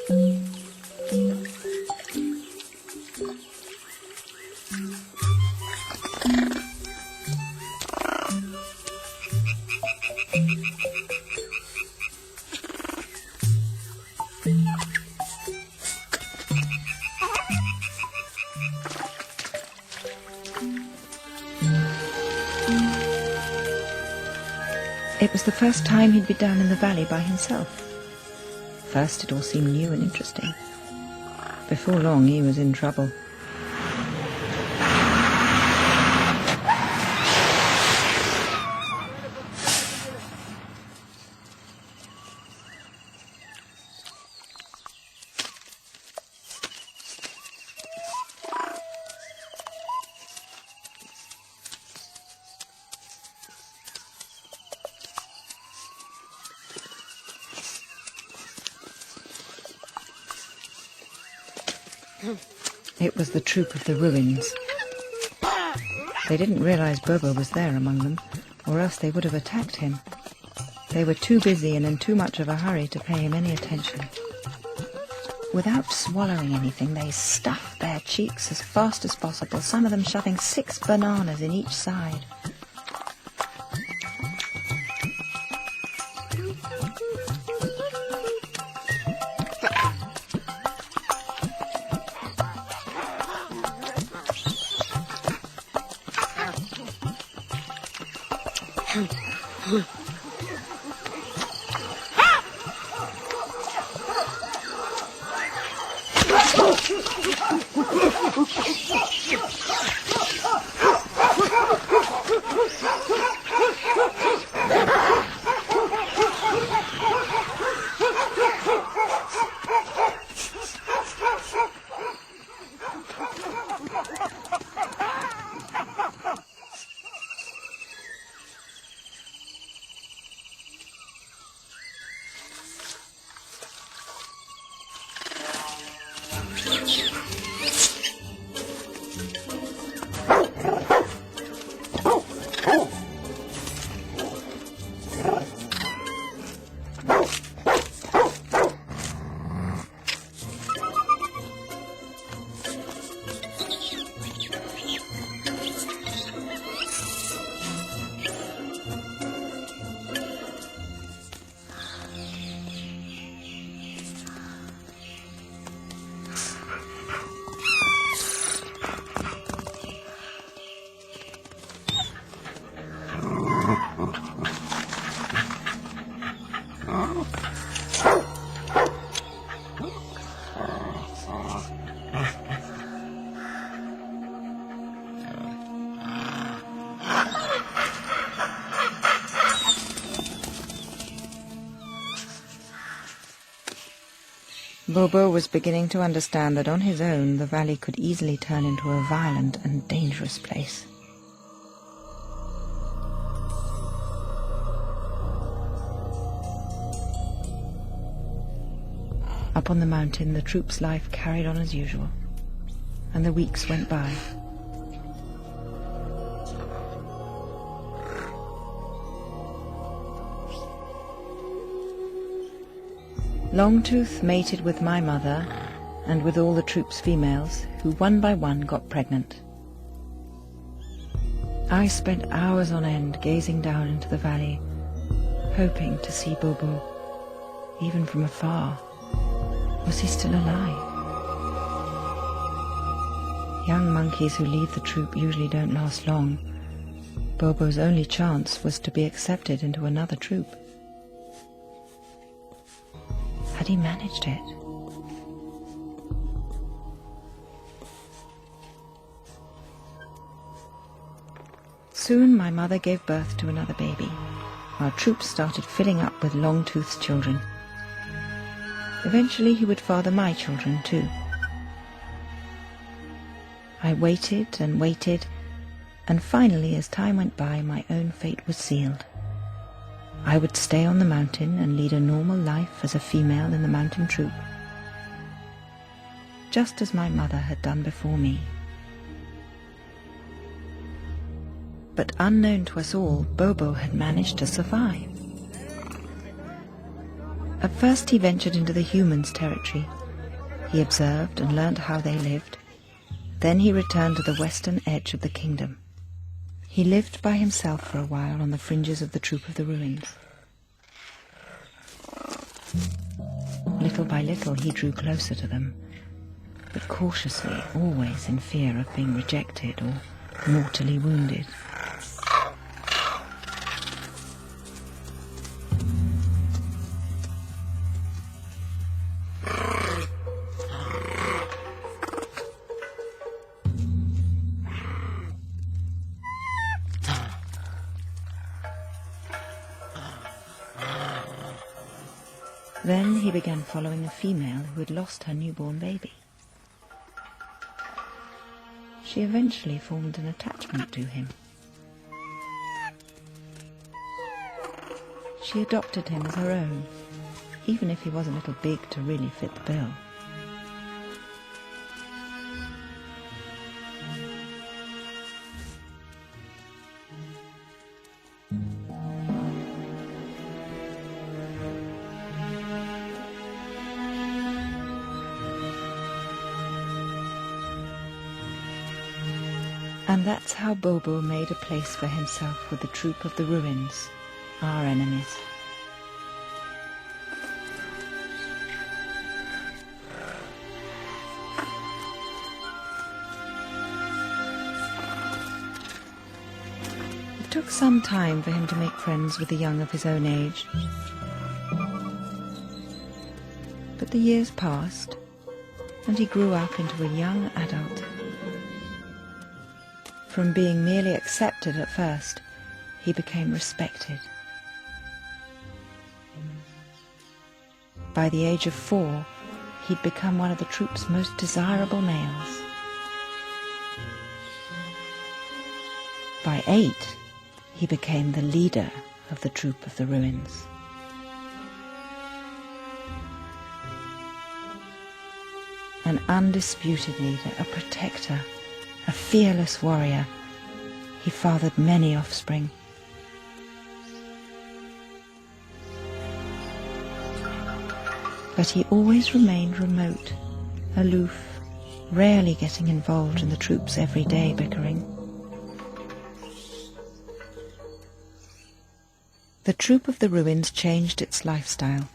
It was the first time he'd be down in the valley by himself. First it all seemed new and interesting. Before long he was in trouble. It was the troop of the ruins. They didn't realize Bobo was there among them, or else they would have attacked him. They were too busy and in too much of a hurry to pay him any attention. Without swallowing anything, they stuffed their cheeks as fast as possible, some of them shoving 6 bananas in each side. Bobo was beginning to understand that on his own the valley could easily turn into a violent and dangerous place. Up on the mountain, the troop's life carried on as usual, and the weeks went by. Longtooth mated with my mother and with all the troop's females, who one by one got pregnant. I spent hours on end gazing down into the valley, hoping to see Bobo, even from afar. Was he still alive? Young monkeys who leave the troop usually don't last long. Bobo's only chance was to be accepted into another troop. Had he managed it? Soon my mother gave birth to another baby. Our troop started filling up with Longtooth's children. Eventually he would father my children too. I waited and waited, and finally, as time went by, my own fate was sealed. I would stay on the mountain and lead a normal life as a female in the mountain troop, just as my mother had done before me. But unknown to us all, Bobo had managed to survive. At first he ventured into the humans' territory. He observed and learnt how they lived. Then he returned to the western edge of the kingdom. He lived by himself for a while on the fringes of the troop of the ruins. Little by little he drew closer to them, but cautiously, always in fear of being rejected or mortally wounded. Then he began following a female who had lost her newborn baby. She eventually formed an attachment to him. She adopted him as her own, even if he was a little big to really fit the bill. And that's how Bobo made a place for himself with the troop of the ruins, our enemies. It took some time for him to make friends with the young of his own age. But the years passed, and he grew up into a young adult. From being merely accepted at first, he became respected. By the age of 4, he'd become one of the troop's most desirable males. By 8, he became the leader of the troop of the ruins. An undisputed leader, a protector, a fearless warrior, he fathered many offspring. But he always remained remote, aloof, rarely getting involved in the troops' everyday bickering. The troop of the ruins changed its lifestyle.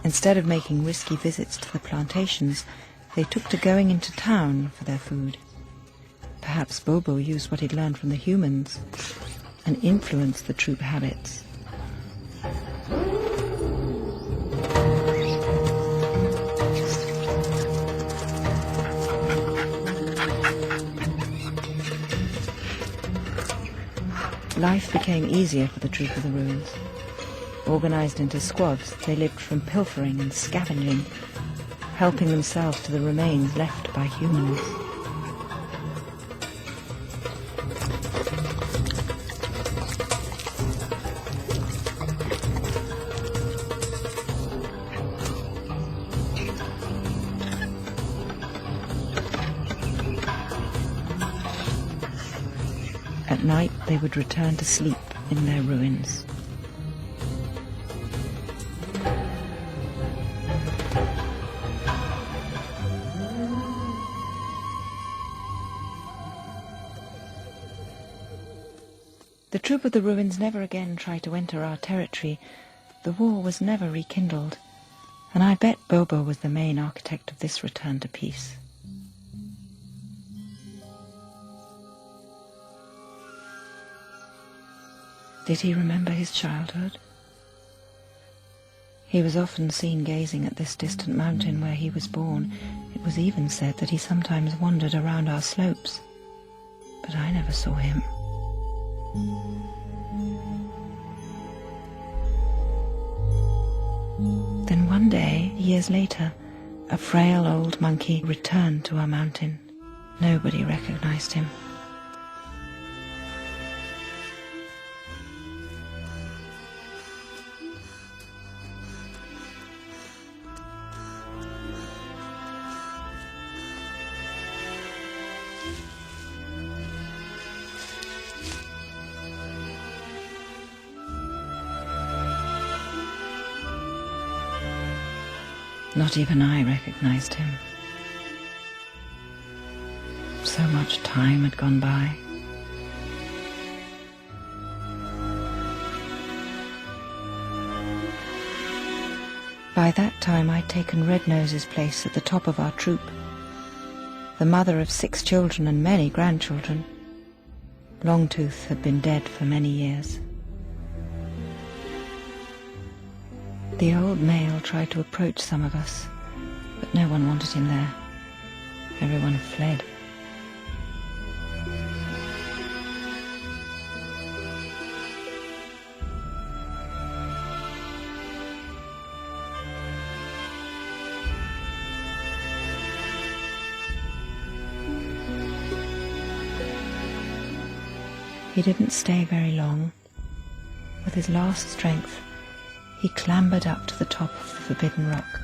Instead of making risky visits to the plantations, they took to going into town for their food. Perhaps Bobo used what he'd learned from the humans and influenced the troop habits. Life became easier for the troop of the ruins. Organized into squads, they lived from pilfering and scavenging, helping themselves to the remains left by humans. At night, they would return to sleep in their ruins. The troop of the ruins never again tried to enter our territory. The war was never rekindled, and I bet Bobo was the main architect of this return to peace. Did he remember his childhood? He was often seen gazing at this distant mountain where he was born. It was even said that he sometimes wandered around our slopes, but I never saw him. Then one day, years later, a frail old monkey returned to our mountain. Nobody recognized him. Not even I recognized him. So much time had gone by. By that time I'd taken Red-Nose's place at the top of our troop, the mother of 6 children and many grandchildren. Longtooth had been dead for many years. The old male tried to approach some of us, but no one wanted him there. Everyone had fled. He didn't stay very long. With his last strength, he clambered up to the top of the forbidden rock.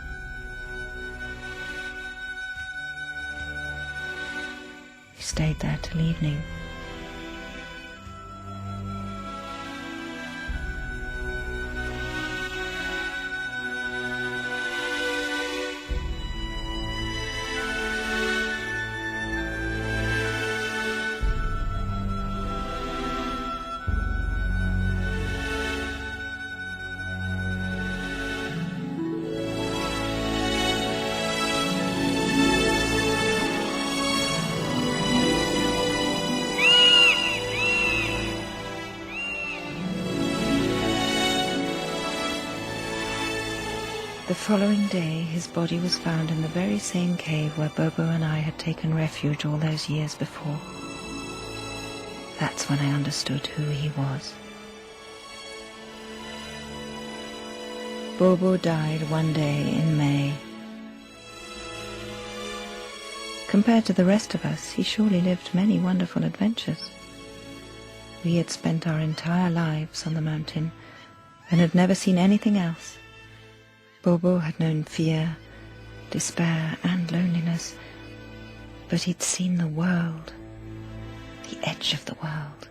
He stayed there till evening. The following day, his body was found in the very same cave where Bobo and I had taken refuge all those years before. That's when I understood who he was. Bobo died one day in May. Compared to the rest of us, he surely lived many wonderful adventures. We had spent our entire lives on the mountain and had never seen anything else. Bobo had known fear, despair, and loneliness, but he'd seen the world, the edge of the world.